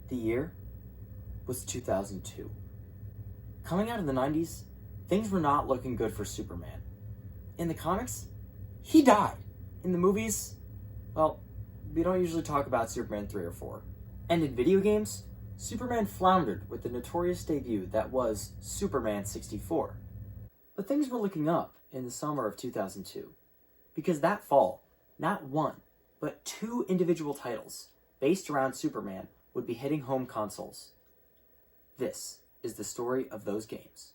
The year was 2002. Coming out of the 90s, things were not looking good for Superman. In the comics, he died. In the movies, well, we don't usually talk about Superman 3 or 4. And in video games, Superman floundered with the notorious debut that was Superman 64. But things were looking up in the summer of 2002, because that fall, not one, but two individual titles based around Superman would be hitting home consoles. This is the story of those games.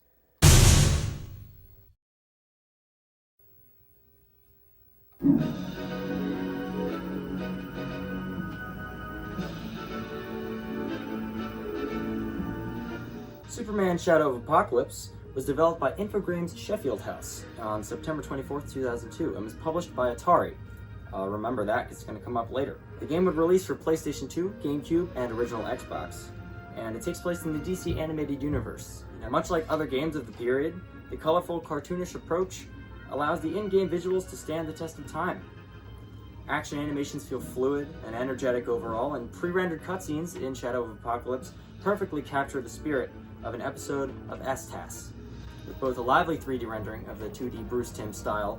Superman Shadow of Apocalypse was developed by Infogrames Sheffield House on September 24th, 2002, and was published by Atari. Remember that, because it's going to come up later. The game would release for PlayStation 2, GameCube, and original Xbox, and it takes place in the DC animated universe. Now, much like other games of the period, the colorful, cartoonish approach allows the in-game visuals to stand the test of time. Action animations feel fluid and energetic overall, and pre-rendered cutscenes in Shadow of Apocalypse perfectly capture the spirit of an episode of S-TAS, with both a lively 3D rendering of the 2D Bruce Timm style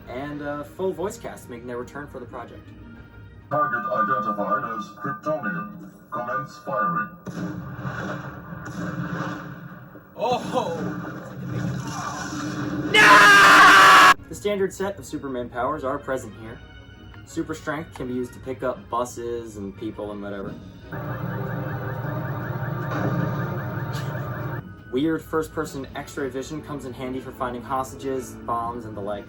and a full voice cast making their return for the project. Target identified as Kryptonian. Commence firing. The standard set of Superman powers are present here. Super strength can be used to pick up buses and people and whatever. Weird first-person X-ray vision comes in handy for finding hostages, bombs, and the like.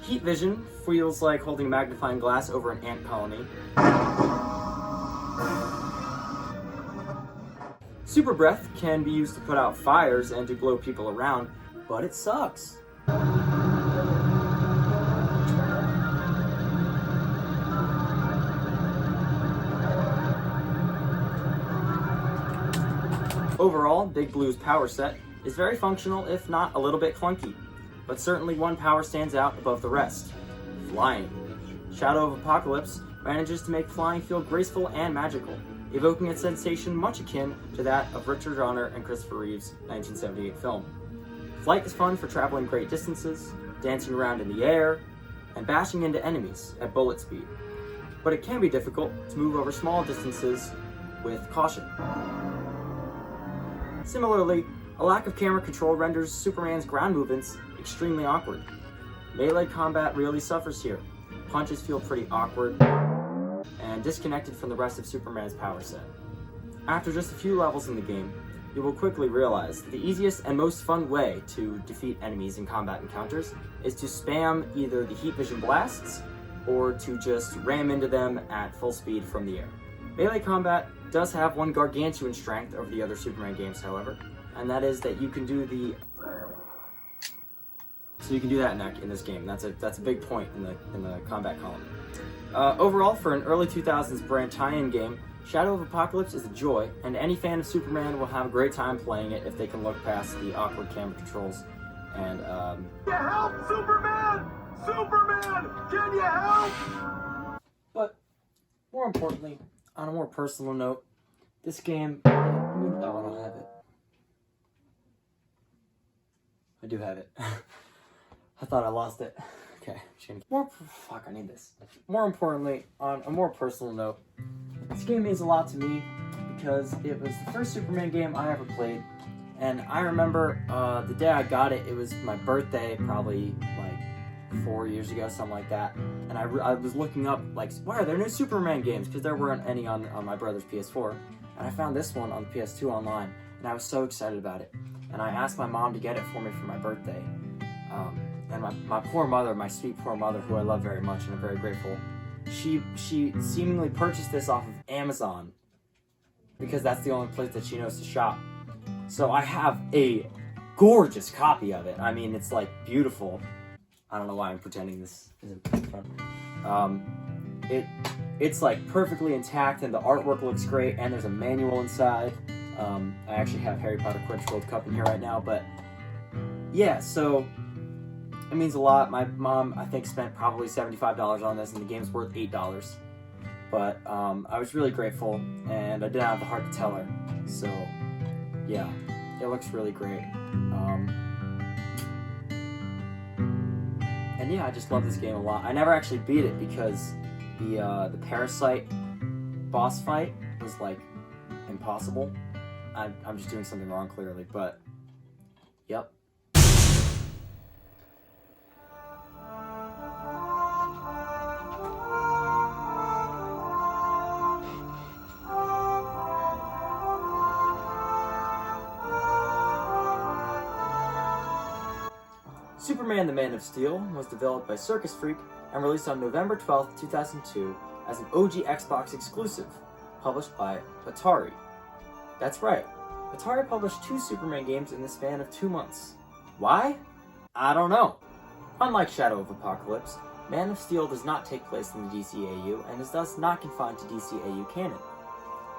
Heat vision feels like holding a magnifying glass over an ant colony. Super breath can be used to put out fires and to blow people around, but it sucks. Overall, Big Blue's power set is very functional, if not a little bit clunky, but certainly one power stands out above the rest: flying. Shadow of Apocalypse manages to make flying feel graceful and magical, evoking a sensation much akin to that of Richard Donner and Christopher Reeve's 1978 film. Flight is fun for traveling great distances, dancing around in the air, and bashing into enemies at bullet speed, but it can be difficult to move over small distances with caution. Similarly, a lack of camera control renders Superman's ground movements extremely awkward. Melee combat really suffers here. Punches feel pretty awkward and disconnected from the rest of Superman's power set. After just a few levels in the game, you will quickly realize that the easiest and most fun way to defeat enemies in combat encounters is to spam either the heat vision blasts or to just ram into them at full speed from the air. Melee combat does have one gargantuan strength over the other Superman games, however, and that is that you can do that in this game. That's a big point in the combat column. Overall, for an early 2000s brand tie-in game, Shadow of Apocalypse is a joy, and any fan of Superman will have a great time playing it if they can look past the awkward camera controls and Help, Superman! Superman! Can you help? But more importantly, on a more personal note, this game, I don't have it. I do have it. I thought I lost it. Okay, I need this. More importantly, on a more personal note, this game means a lot to me because it was the first Superman game I ever played, and I remember the day I got it, it was my birthday, probably like 4 years ago, something like that, and I was looking up, like, why are there no Superman games? Because there weren't any on my brother's PS4, and I found this one on the PS2 online, and I was so excited about it, and I asked my mom to get it for me for my birthday, and my poor mother, my sweet poor mother, who I love very much and I'm very grateful, she seemingly purchased this off of Amazon, because that's the only place that she knows to shop. So I have a gorgeous copy of it. I mean, it's like beautiful. I don't know why I'm pretending this isn't in front. It's like perfectly intact, and the artwork looks great, and there's a manual inside. I actually have Harry Potter Quidditch World Cup in here right now, but yeah, so it means a lot. My mom, I think, spent probably $75 on this, and the game's worth $8. But I was really grateful, and I didn't have the heart to tell her. So yeah, it looks really great. And yeah, I just love this game a lot. I never actually beat it because the parasite boss fight was like impossible. I'm just doing something wrong clearly, but yep. Superman the Man of Steel was developed by Circus Freak and released on November 12th, 2002 as an OG Xbox exclusive, published by Atari. That's right, Atari published 2 Superman games in the span of 2 months. Why? I don't know. Unlike Shadow of Apocalypse, Man of Steel does not take place in the DCAU and is thus not confined to DCAU canon.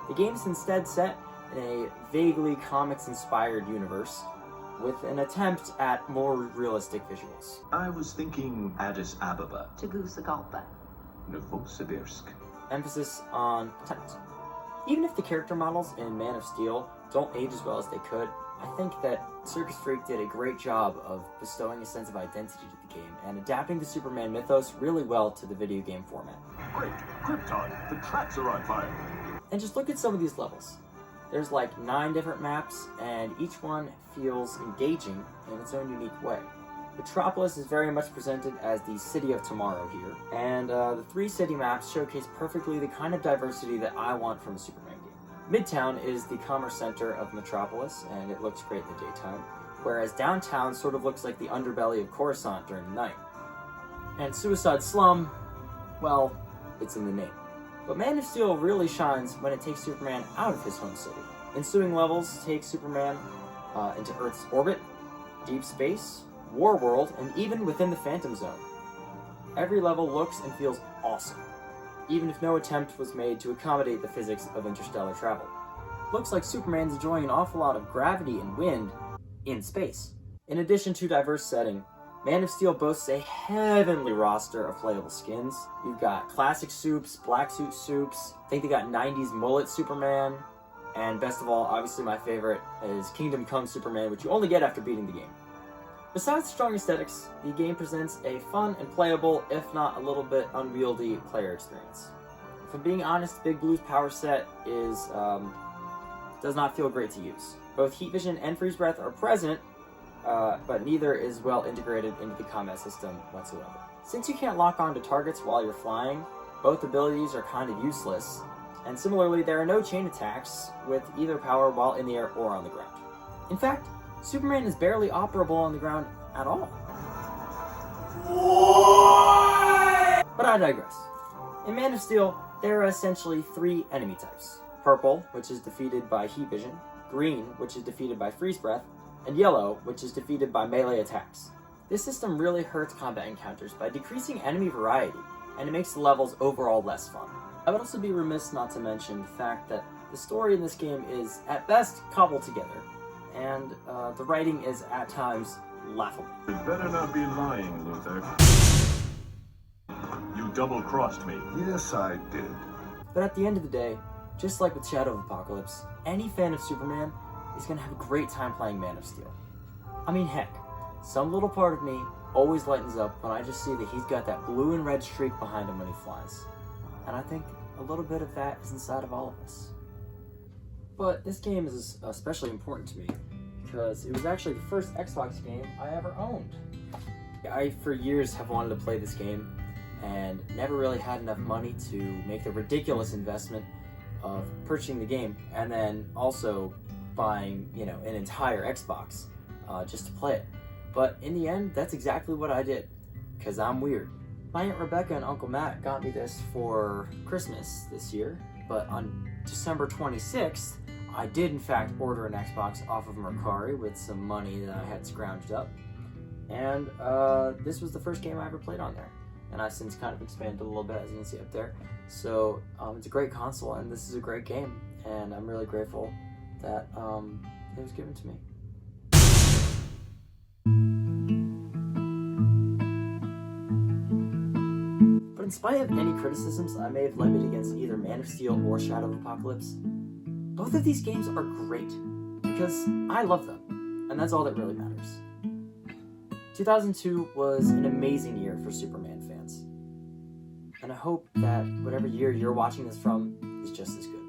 The game is instead set in a vaguely comics-inspired universe, with an attempt at more realistic visuals. I was thinking Addis Ababa. Tegucigalpa. Novosibirsk. Emphasis on attempt. Even if the character models in Man of Steel don't age as well as they could, I think that Circus Freak did a great job of bestowing a sense of identity to the game and adapting the Superman mythos really well to the video game format. Great! Krypton! The tracks are on fire! And just look at some of these levels. There's like 9 different maps, and each one feels engaging in its own unique way. Metropolis is very much presented as the city of tomorrow here, and the 3 city maps showcase perfectly the kind of diversity that I want from a Superman game. Midtown is the commerce center of Metropolis, and it looks great in the daytime, whereas downtown sort of looks like the underbelly of Coruscant during the night. And Suicide Slum, well, it's in the name. But Man of Steel really shines when it takes Superman out of his home city. Ensuing levels take Superman into Earth's orbit, deep space, War World, and even within the Phantom Zone. Every level looks and feels awesome, even if no attempt was made to accommodate the physics of interstellar travel. Looks like Superman's enjoying an awful lot of gravity and wind in space. In addition to diverse setting, Man of Steel boasts a heavenly roster of playable skins. You've got classic soups, black suit soups, I think they got 90s mullet Superman, and best of all, obviously my favorite is Kingdom Come Superman, which you only get after beating the game. Besides strong aesthetics, the game presents a fun and playable, if not a little bit unwieldy, player experience. If I'm being honest, Big Blue's power set does not feel great to use. Both Heat Vision and Freeze Breath are present, but neither is well integrated into the combat system whatsoever. Since you can't lock onto targets while you're flying, both abilities are kind of useless, and similarly there are no chain attacks with either power while in the air or on the ground. In fact, Superman is barely operable on the ground at all. But I digress. In Man of Steel, there are essentially 3 enemy types. Purple, which is defeated by Heat Vision, green, which is defeated by Freeze Breath, and yellow, which is defeated by melee attacks. This system really hurts combat encounters by decreasing enemy variety, and it makes the levels overall less fun. I would also be remiss not to mention the fact that the story in this game is, at best, cobbled together, and the writing is, at times, laughable. You better not be lying, Luther. You double-crossed me. Yes, I did. But at the end of the day, just like with Shadow of Apocalypse, any fan of Superman is going to have a great time playing Man of Steel. I mean, heck, some little part of me always lightens up when I just see that he's got that blue and red streak behind him when he flies. And I think a little bit of that is inside of all of us. But this game is especially important to me because it was actually the first Xbox game I ever owned. I, for years, have wanted to play this game and never really had enough money to make the ridiculous investment of purchasing the game and then also buying, an entire Xbox just to play it. But in the end, that's exactly what I did, because I'm weird. My Aunt Rebecca and Uncle Matt got me this for Christmas this year, but on December 26th, I did in fact order an Xbox off of Mercari with some money that I had scrounged up, and this was the first game I ever played on there. And I've since kind of expanded a little bit, as you can see up there. So it's a great console, and this is a great game, and I'm really grateful that it was given to me. But in spite of any criticisms I may have levied against either Man of Steel or Shadow of Apocalypse, both of these games are great because I love them, and that's all that really matters. 2002 was an amazing year for Superman fans, and I hope that whatever year you're watching this from is just as good.